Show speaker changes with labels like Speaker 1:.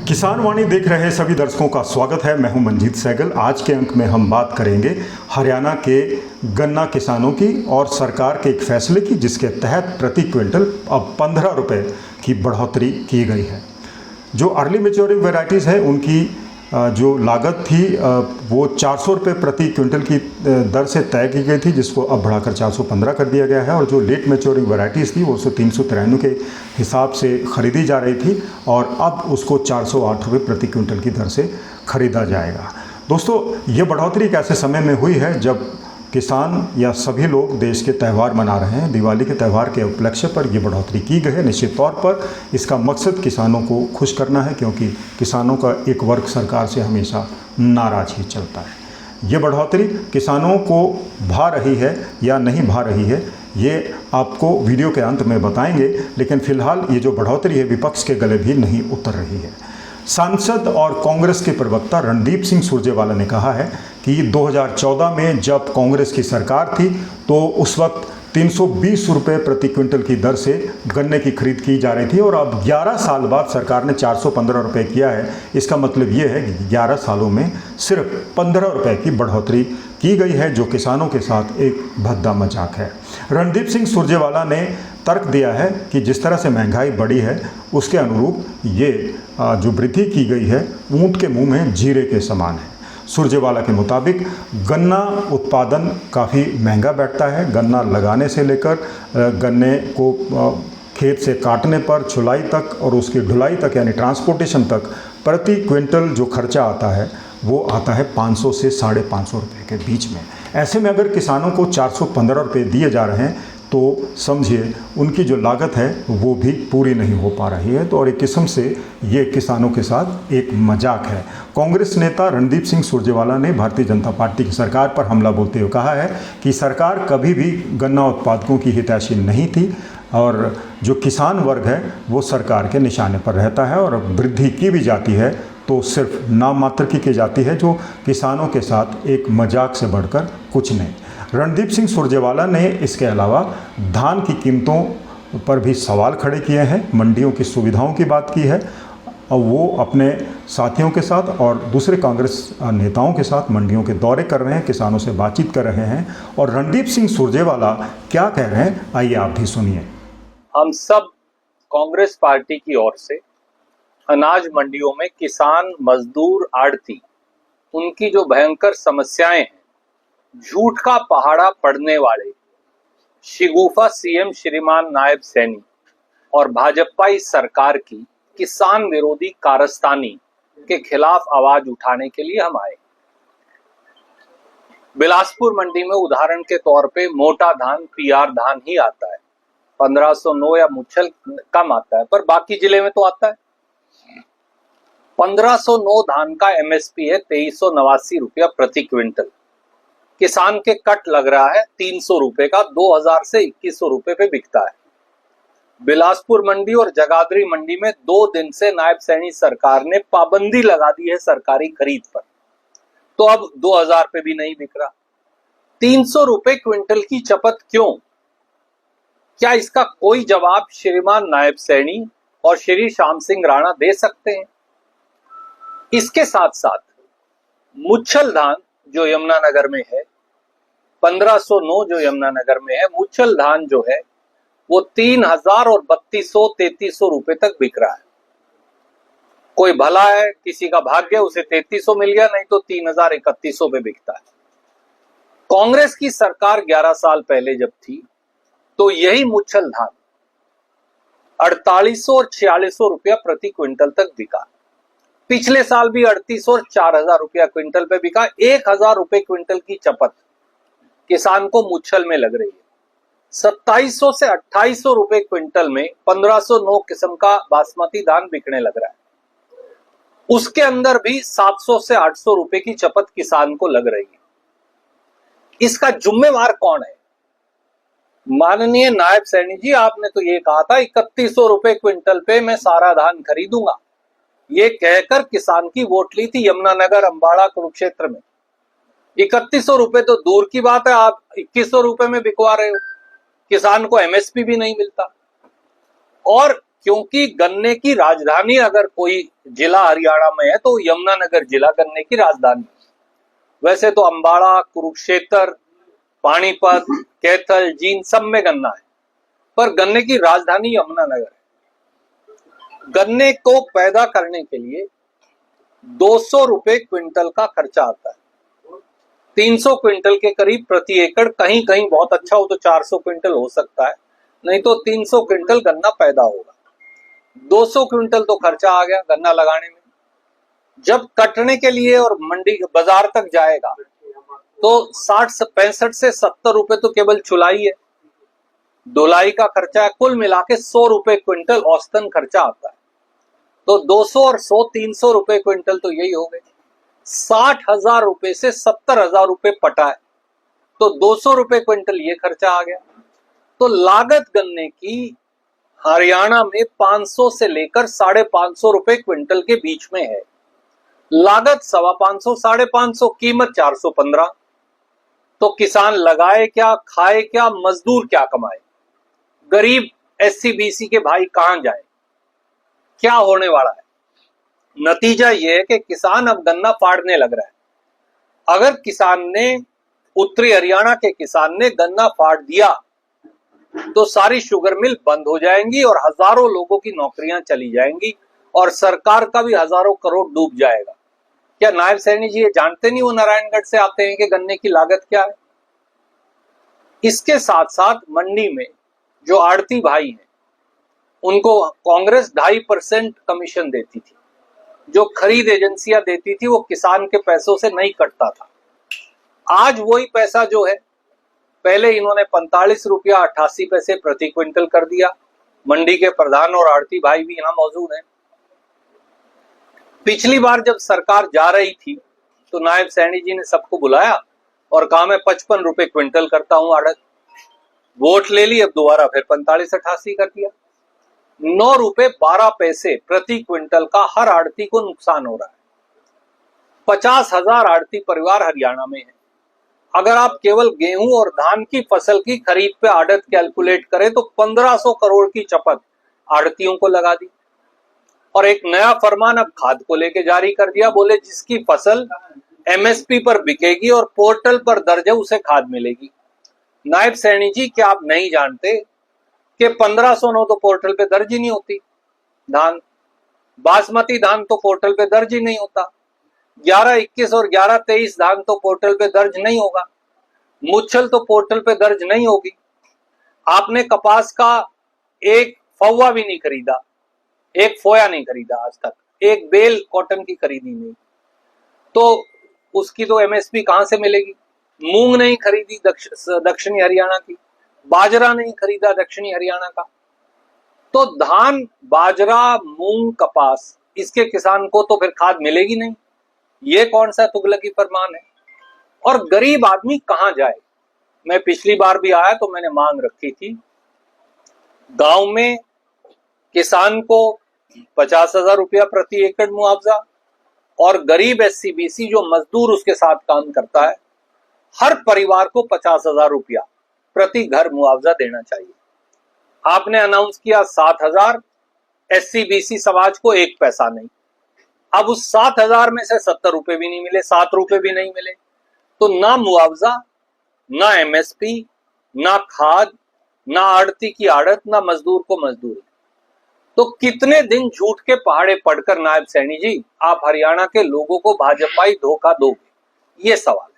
Speaker 1: किसान वाणी देख रहे सभी दर्शकों का स्वागत है। मैं हूं मंजीत सहगल। आज के अंक में हम बात करेंगे हरियाणा के गन्ना किसानों की और सरकार के एक फैसले की, जिसके तहत प्रति क्विंटल अब 15 रुपये की बढ़ोतरी की गई है। जो अर्ली मैच्योरिंग वेराइटीज़ है उनकी जो लागत थी वो 400 रुपये प्रति क्विंटल की दर से तय की गई थी, जिसको अब बढ़ाकर 415 कर दिया गया है। और जो लेट मैच्योरिंग वैरायटीज़ थी वो 393 के हिसाब से ख़रीदी जा रही थी और अब उसको 408 रुपये प्रति क्विंटल की दर से ख़रीदा जाएगा। दोस्तों, ये बढ़ोतरी एक ऐसे समय में हुई है जब किसान या सभी लोग देश के त्यौहार मना रहे हैं। दिवाली के त्यौहार के उपलक्ष्य पर ये बढ़ोतरी की गई है। निश्चित तौर पर इसका मकसद किसानों को खुश करना है, क्योंकि किसानों का एक वर्ग सरकार से हमेशा नाराज़ ही चलता है। ये बढ़ोतरी किसानों को भा रही है या नहीं भा रही है, ये आपको वीडियो के अंत में बताएंगे। लेकिन फिलहाल ये जो बढ़ोतरी है विपक्ष के गले भी नहीं उतर रही है। सांसद और कांग्रेस के प्रवक्ता रणदीप सिंह सुरजेवाला ने कहा है कि 2014 में जब कांग्रेस की सरकार थी तो उस वक्त 320 रुपये प्रति क्विंटल की दर से गन्ने की खरीद की जा रही थी और अब 11 साल बाद सरकार ने 415 रुपये किया है। इसका मतलब ये है कि 11 सालों में सिर्फ 15 रुपये की बढ़ोतरी की गई है, जो किसानों के साथ एक भद्दा मजाक है। रणदीप सिंह सुरजेवाला ने तर्क दिया है कि जिस तरह से महंगाई बढ़ी है उसके अनुरूप ये जो वृद्धि की गई है ऊंट के मुंह में जीरे के समान है। सुरजेवाला के मुताबिक गन्ना उत्पादन काफ़ी महंगा बैठता है। गन्ना लगाने से लेकर गन्ने को खेत से काटने पर छुलाई तक और उसकी ढुलाई तक यानी ट्रांसपोर्टेशन तक प्रति क्विंटल जो खर्चा आता है वो आता है 500 से 550 रुपये के बीच में। ऐसे में अगर किसानों को 415 रुपये दिए जा रहे हैं तो समझिए उनकी जो लागत है वो भी पूरी नहीं हो पा रही है। तो और एक किस्म से ये किसानों के साथ एक मजाक है। कांग्रेस नेता रणदीप सिंह सुरजेवाला ने भारतीय जनता पार्टी की सरकार पर हमला बोलते हुए कहा है कि सरकार कभी भी गन्ना उत्पादकों की हितैषी नहीं थी और जो किसान वर्ग है वो सरकार के निशाने पर रहता है और वृद्धि की भी जाती है तो सिर्फ नाम मात्र की जाती है, जो किसानों के साथ एक मजाक से बढ़कर कुछ नहीं। रणदीप सिंह सुरजेवाला ने इसके अलावा धान की कीमतों पर भी सवाल खड़े किए हैं, मंडियों की सुविधाओं की बात की है और वो अपने साथियों के साथ और दूसरे कांग्रेस नेताओं के साथ मंडियों के दौरे कर रहे हैं, किसानों से बातचीत कर रहे हैं। और रणदीप सिंह सुरजेवाला क्या कह रहे हैं आइए आप भी सुनिए।
Speaker 2: हम सब कांग्रेस पार्टी की ओर से अनाज मंडियों में किसान, मजदूर, आड़ती, उनकी जो भयंकर समस्याएं हैं, झूठ का पहाड़ा पड़ने वाले शिगुफा सीएम श्रीमान नायब सैनी और भाजपाई सरकार की किसान विरोधी कारस्तानी के खिलाफ आवाज उठाने के लिए हम आए। बिलासपुर मंडी में उदाहरण के तौर पे मोटा धान, पीआर धान ही आता है। 1509 या मुच्छल कम आता है, पर बाकी जिले में तो आता है। 1509 धान का एमएसपी है 2389 रुपया प्रति क्विंटल। किसान के कट लग रहा है 300 रुपए का, 2000 से 2100 रुपए पे बिकता है। बिलासपुर मंडी और जगाधरी मंडी में 2 दिन से नायब सैनी सरकार ने पाबंदी लगा दी है सरकारी खरीद पर, तो अब 2000 पे भी नहीं बिक रहा। 300 रुपए क्विंटल की चपत क्यों? क्या इसका कोई जवाब श्रीमान नायब सैनी और श्री श्याम सिंह राणा दे सकते हैं? इसके साथ साथ मुच्छल धान जो यमुनानगर में है, 1509 जो यमुनानगर में है, मुच्छल धान जो है वो 3000 और 3200-3300 रुपए तक बिक रहा है। कोई भला है, किसी का भाग्य, उसे 3300 मिल गया, नहीं तो 3000-3100 पे बिकता है। कांग्रेस की सरकार 11 साल पहले जब थी तो यही मुच्छल धान 4800 और 4600 रुपया प्रति क्विंटल तक बिका। पिछले साल भी 3800 और 4000 रुपया क्विंटल पे बिका। 1000 रुपए क्विंटल की चपत किसान को मुच्छल में लग रही है। 2700 से 2800 रुपए क्विंटल में 1509 किस्म का बासमती धान बिकने लग रहा है। उसके अंदर भी 700 से 800 रुपए की चपत किसान को लग रही है। इसका जिम्मेवार कौन है? माननीय नायब सैनी जी, आपने तो ये कहा था 3100 रुपए क्विंटल पे मैं सारा धान खरीदूंगा। ये कहकर किसान की वोट ली थी यमुनानगर, अंबाड़ा, कुरुक्षेत्र में। 3100 रुपए तो दूर की बात है, आप 2100 रुपए में बिकवा रहे हो। किसान को एमएसपी भी नहीं मिलता। और क्योंकि गन्ने की राजधानी अगर कोई जिला हरियाणा में है तो यमुनानगर जिला गन्ने की राजधानी है। वैसे तो अंबाला, कुरुक्षेत्र, पानीपत, कैथल, जींद सब में गन्ना है, पर गन्ने की राजधानी यमुनानगर है। गन्ने को पैदा करने के लिए 200 रुपए क्विंटल का खर्चा आता है। 300 क्विंटल के करीब प्रति एकड़, कहीं कहीं बहुत अच्छा हो तो 400 क्विंटल हो सकता है, नहीं तो 300 क्विंटल गन्ना पैदा होगा। 200 क्विंटल तो खर्चा आ गया गन्ना लगाने में। जब कटने के लिए और मंडी बाजार तक जाएगा तो 65 से 70 रुपए तो केवल चुलाई है, ढुलाई का खर्चा है, कुल मिला के 100 रुपए क्विंटल औसतन खर्चा आता है। तो 200 और 100 300 रुपए क्विंटल तो यही हो गए। 60,000 रुपए से 70,000 रुपए पटा है, तो 200 रुपए क्विंटल ये खर्चा आ गया। तो लागत गन्ने की हरियाणा में 500 से लेकर 550 रुपए क्विंटल के बीच में है। लागत 525, 550, कीमत 415। तो किसान लगाए क्या, खाए क्या, मजदूर क्या कमाए, गरीब एससी बीसी के भाई कहां जाए? क्या होने वाला है? नतीजा यह है कि किसान अब गन्ना फाड़ने लग रहा है। अगर किसान ने, उत्तरी हरियाणा के किसान ने गन्ना फाड़ दिया तो सारी शुगर मिल बंद हो जाएंगी और हजारों लोगों की नौकरियां चली जाएंगी और सरकार का भी हजारों करोड़ डूब जाएगा। क्या नायब सैनी जी ये जानते नहीं, वो नारायणगढ़ से आते हैं, कि गन्ने की लागत क्या है? इसके साथ साथ मंडी में जो आड़ती भाई हैं उनको कांग्रेस 2.5% कमीशन देती थी। जो खरीद एजेंसियां देती थी वो किसान के पैसों से नहीं कटता था। आज वही पैसा जो है, पहले इन्होंने 45 रुपया 88 पैसे प्रति क्विंटल कर दिया। मंडी के प्रधान और आड़ती भाई भी यहां मौजूद हैं। पिछली बार जब सरकार जा रही थी तो नायब सैनी जी ने सबको बुलाया और कहा मैं 55 रुपए क्विंटल करता हूं आड़त। वोट ले ली, अब दोबारा फिर 45-88 कर दिया। 9 रुपए 12 पैसे प्रति क्विंटल का हर आड़ती को नुकसान हो रहा है। 50,000 आड़ती परिवार हरियाणा में है। अगर आप केवल गेहूं और धान की फसल की खरीद पे आड़त कैलकुलेट करें तो 1500 करोड़ की चपत आड़तियों को लगा दी। और एक नया फरमान अब खाद को लेके जारी कर दिया। बोले जिसकी फसल एमएसपी पर बिकेगी और पोर्टल पर दर्ज है उसे खाद मिलेगी। नायब सैनी जी, क्या आप नहीं जानते कि 1509 तो पोर्टल पे दर्ज ही नहीं होती धान। बासमती धान तो पोर्टल पे दर्ज ही नहीं होता। 11-21 और 11-23 धान तो पोर्टल पे दर्ज नहीं होगा। मुच्छल तो पोर्टल पे दर्ज नहीं होगी। आपने कपास का एक फौवा भी नहीं खरीदा, एक फोया नहीं खरीदा आज तक, एक बेल कॉटन की खरीदी नहीं, तो उसकी तो एमएसपी कहां से मिलेगी? मूंग नहीं खरीदी दक्षिणी हरियाणा की, बाजरा नहीं खरीदा दक्षिणी हरियाणा का। तो धान, बाजरा, मूंग, कपास, इसके किसान को तो फिर खाद मिलेगी नहीं। ये कौन सा तुगलकी फरमान है? और गरीब आदमी कहां जाए? मैं पिछली बार भी आया तो मैंने मांग रखी थी, गांव में किसान को 50,000 रुपया प्रति एकड़ मुआवजा और गरीब एससी बीसी जो मजदूर उसके साथ काम करता है, हर परिवार को 50,000 रुपया प्रति घर मुआवजा देना चाहिए। आपने अनाउंस किया 7,000, एससी बीसी समाज को 1 पैसा नहीं। अब उस 7,000 में से 70 रुपए भी नहीं मिले, 7 रुपए भी नहीं मिले, तो ना मुआवजा, ना एमएसपी, ना खाद, ना आड़ती की आड़त, ना मजदूर को मजदूरी। तो कितने दिन झूठ के पहाड़े पढ़कर नायब सैनी जी आप हरियाणा के लोगों को भाजपाई धोखा दोगे? ये सवाल है।